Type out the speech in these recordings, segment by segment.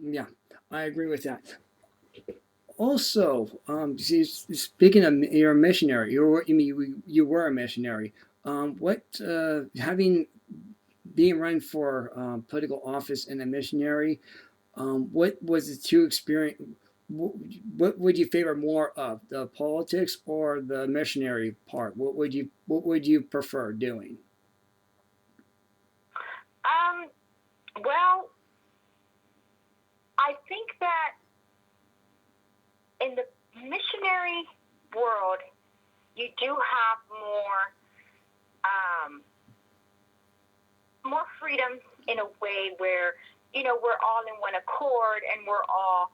Yeah, I agree with that. Also, speaking of, you're a missionary. You were a missionary. What having being run for political office and a missionary? What was the two experience? What would you favor more of, the politics or the missionary part? What would you prefer doing? Um, well, I think that in the missionary world, you do have um, more freedom in a way where, we're all in one accord and we're all,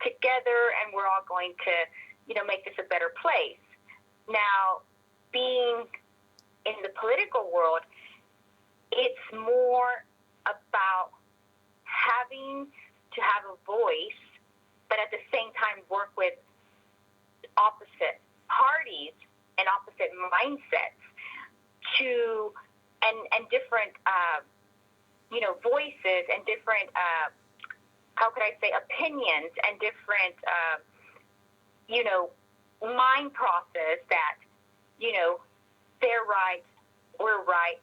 together and we're all going to, make this a better place. Now, being in the political world, it's more about having to have a voice, but at the same time work with opposite parties and opposite mindsets to and different voices and different how could I say opinions and different mind process that they're right, we're right,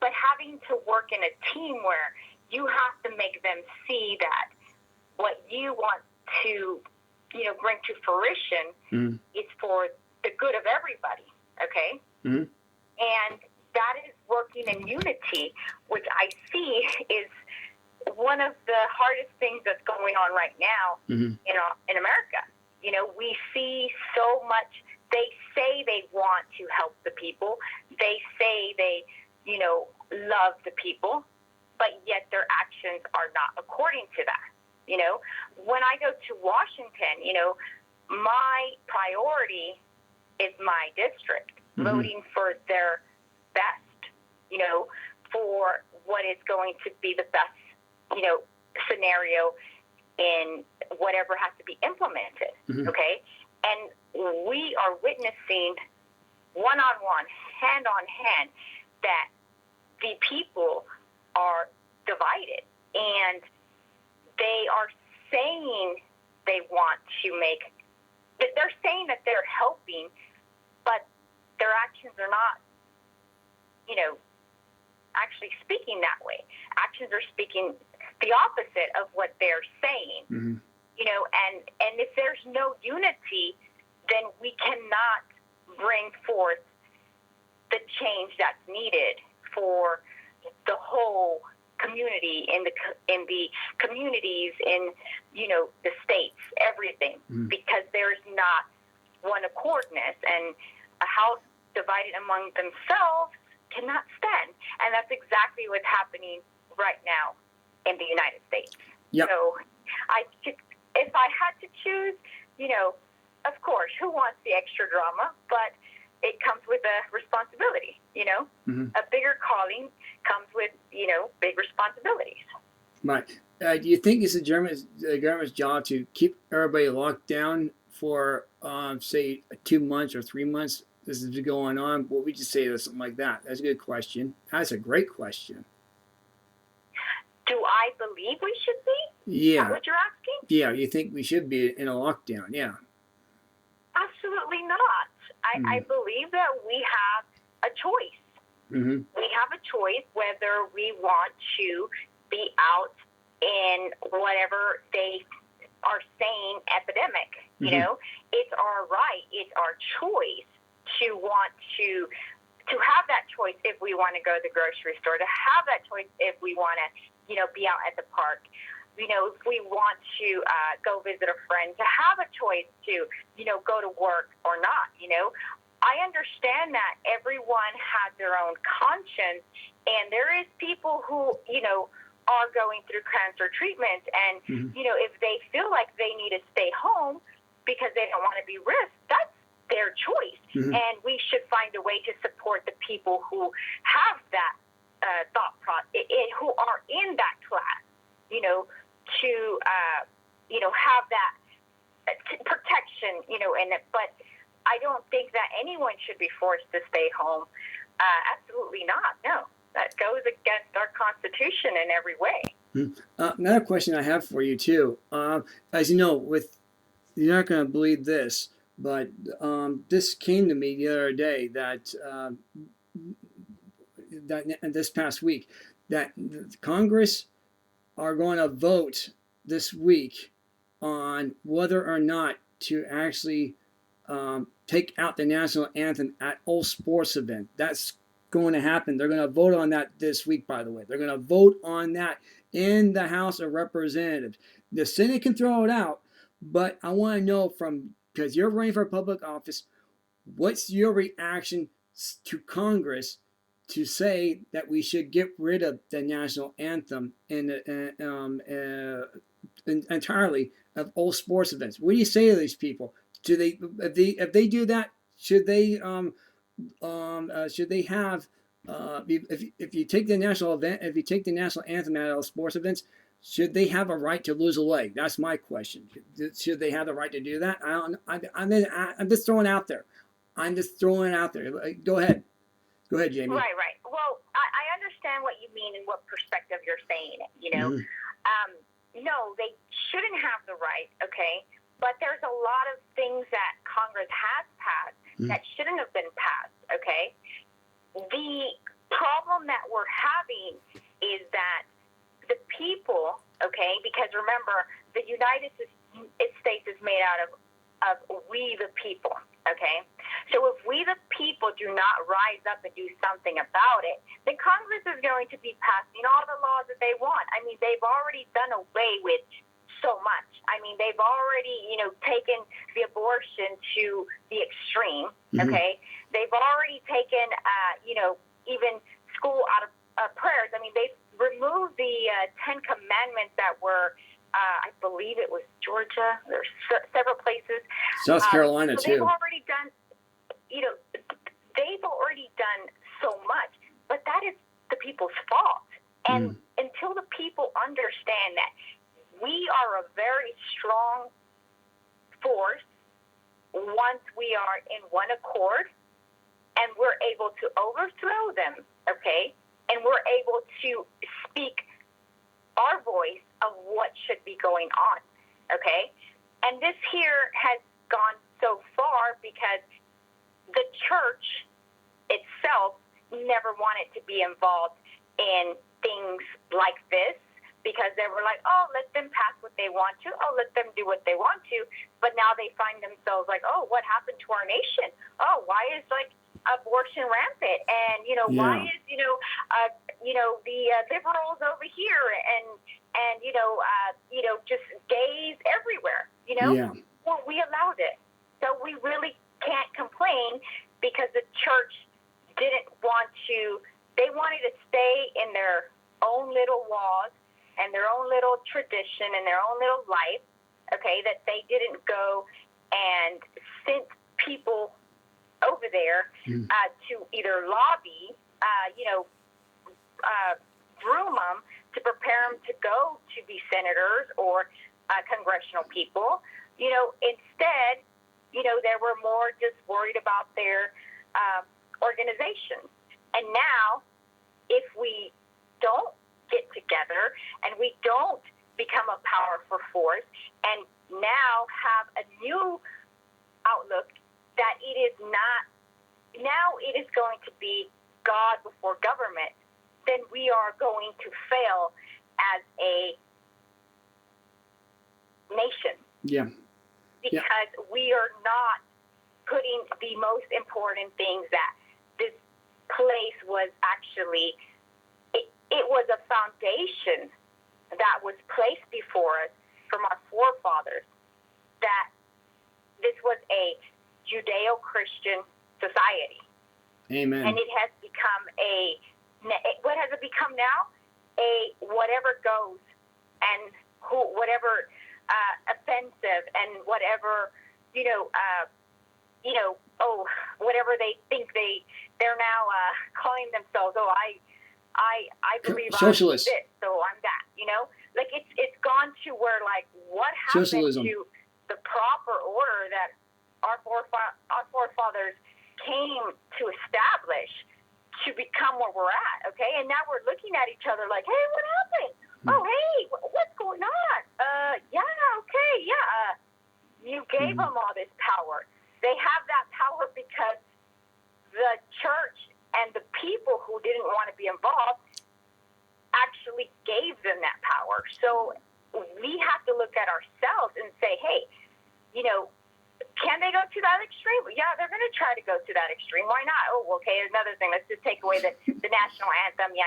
but having to work in a team where you have to make them see that what you want to bring to fruition is for the good of everybody. Okay. Mm-hmm. And that is working in unity, which I see is one of the hardest things that's going on right now in America. We see so much. They say they want to help the people. They say they, love the people, but yet their actions are not according to that. When I go to Washington, my priority is my district, voting for their best, for what is going to be the best, scenario in whatever has to be implemented. Okay. And we are witnessing one-on-one, hand-on-hand, that the people are divided and they are saying they want to they're saying that they're helping, but their actions are not, actually speaking that way. Actions are speaking the opposite of what they're saying. And if there's no unity, then we cannot bring forth the change that's needed for the whole community in the communities in the states, everything, because there's not one accordness, and a house divided among themselves cannot stand. And that's exactly what's happening right now in the United States. Yep. So if I had to choose, of course, who wants the extra drama? But it comes with a responsibility, A bigger calling comes with, big responsibilities. Right. Do you think it's the government's job to keep everybody locked down for, say, 2 months or 3 months? This is going on. What would you say to something like that? That's a good question. That's a great question. Do I believe we should be? Yeah. Is that what you're asking? Yeah. You think we should be in a lockdown? Yeah. Absolutely not. I believe that we have a choice. We have a choice whether we want to be out in whatever they are saying epidemic. It's our right, it's our choice to want to have that choice if we want to go to the grocery store, to have that choice if we want to, be out at the park. If we want to go visit a friend, to have a choice to, go to work or not, I understand that everyone has their own conscience, and there is people who, are going through cancer treatment, and, if they feel like they need to stay home because they don't want to be risked, that's their choice. And we should find a way to support the people who have that thought process, who are in that class, to have that protection, but I don't think that anyone should be forced to stay home. Absolutely not. No, that goes against our Constitution in every way. Another question I have for you too. As you know, with you're not going to believe this, but this came to me the other day that this past week that Congress are going to vote this week on whether or not to actually take out the national anthem at all sports events. That's going to happen. They're going to vote on that this week, by the way. They're going to vote on that in the House of Representatives. The Senate can throw it out, but I want to know from, because you're running for public office, what's your reaction to Congress to say that we should get rid of the national anthem entirely of all sports events? What do you say to these people? Do they, if they do that, should they have if you take the national event, if you take the national anthem out of sports events, should they have a right to lose a leg? That's my question. Should they have the right to do that? I don't. I'm just throwing it out there. I'm just throwing it out there. Go ahead. Go ahead, Jaimy. Right. Well, I understand what you mean and what perspective you're saying it. No, they shouldn't have the right. Okay, but there's a lot of things that Congress has passed that shouldn't have been passed. Okay, the problem that we're having is that the people. Okay, because remember, the United States is made out of we the people. Okay, so if we the people do not rise up and do something about it, then Congress is going to be passing all the laws that they want. I mean, they've already done away with so much. I mean, they've already, taken the abortion to the extreme. Okay, they've already taken, even school out of prayers. I mean, they've removed the 10 Commandments that were. I believe it was Georgia. There's several places. South Carolina so too. They've already done, they've already done so much, but that is the people's fault. And until the people understand that we are a very strong force once we are in one accord, and we're able to overthrow them, okay, and we're able to speak our voice of what should be going on, okay? And this here has gone so far because the church itself never wanted to be involved in things like this because they were like, oh, let them pass what they want to. Oh, let them do what they want to. But now they find themselves like, oh, what happened to our nation? Oh, why is abortion rampant? And, why is, the liberals over here and just gays everywhere, Yeah. Well, we allowed it. So we really can't complain because the church didn't want to, they wanted to stay in their own little laws and their own little tradition and their own little life, okay, that they didn't go and send people over there to either lobby, groom them to prepare them to go to be senators or congressional people. Instead, they were more just worried about their organization. And now, if we don't get together and we don't become a powerful force and now have a new outlook that it is not, now it is going to be God before government, then we are going to fail as a nation. Yeah. Because we are not putting the most important things that this place was actually, it was a foundation that was placed before us from our forefathers, that this was a Judeo-Christian society. Amen. And it has become what has it become now? A whatever goes and whatever offensive and whatever, whatever they think they're now calling themselves. Oh, I believe socialist. I'm this, so I'm that. Like it's gone to where like what happened Socialism. to the proper order that our forefathers came to establish to become where we're at, okay? And now we're looking at each other like, hey, what happened? oh, hey, what's going on? Yeah, okay, yeah. You gave them all this power. They have that power because the church and the people who didn't want to be involved actually gave them that power. So we have to look at ourselves and say, hey, can they go to that extreme? Yeah, they're going to try to go to that extreme. Why not? Oh, okay, another thing. Let's just take away the national anthem. Yeah.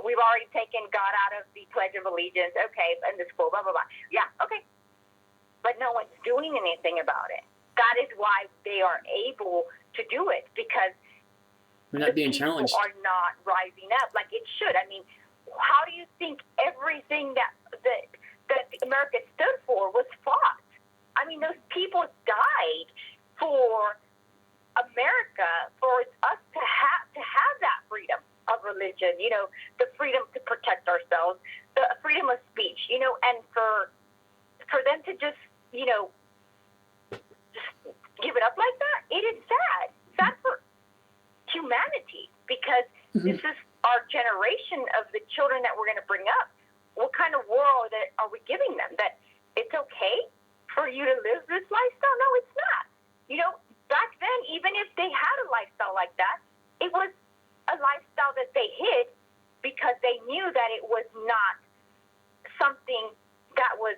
We've already taken God out of the Pledge of Allegiance. Okay, and the school, blah, blah, blah. Yeah, okay. But no one's doing anything about it. That is why they are able to do it, because we're not being people challenged. Are not rising up like it should. I mean, how do you think everything that America stood for was fought? I mean, those people died for America, for us to have that freedom of religion, the freedom to protect ourselves, the freedom of speech, and for them to just give it up like that, it is sad. Sad for humanity, because this is our generation of the children that we're going to bring up. What kind of world are we giving them? That it's okay for you to live this lifestyle? No, it's not. Back then, even if they had a lifestyle like that, it was a lifestyle that they hid because they knew that it was not something that was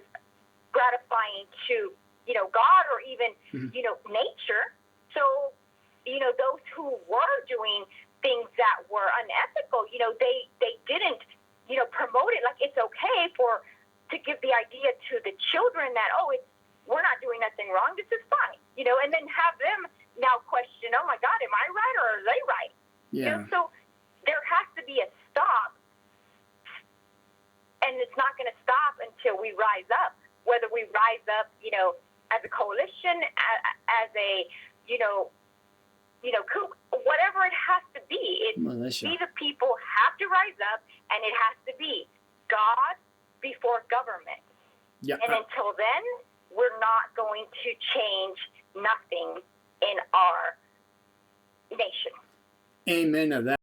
gratifying to, God or even, nature. So, those who were doing things that were unethical, they didn't, promote it like it's okay to give the idea to the children that, we're not doing nothing wrong, this is fine, and then have them now question, oh my God, am I right or are they right? Yeah. So there has to be a stop, and it's not going to stop until we rise up, whether we rise up, as a coalition, as a, coup, whatever it has to be. These people have to rise up, and it has to be God before government. Yeah. And until then, we're not going to change nothing in our nation. Amen of that.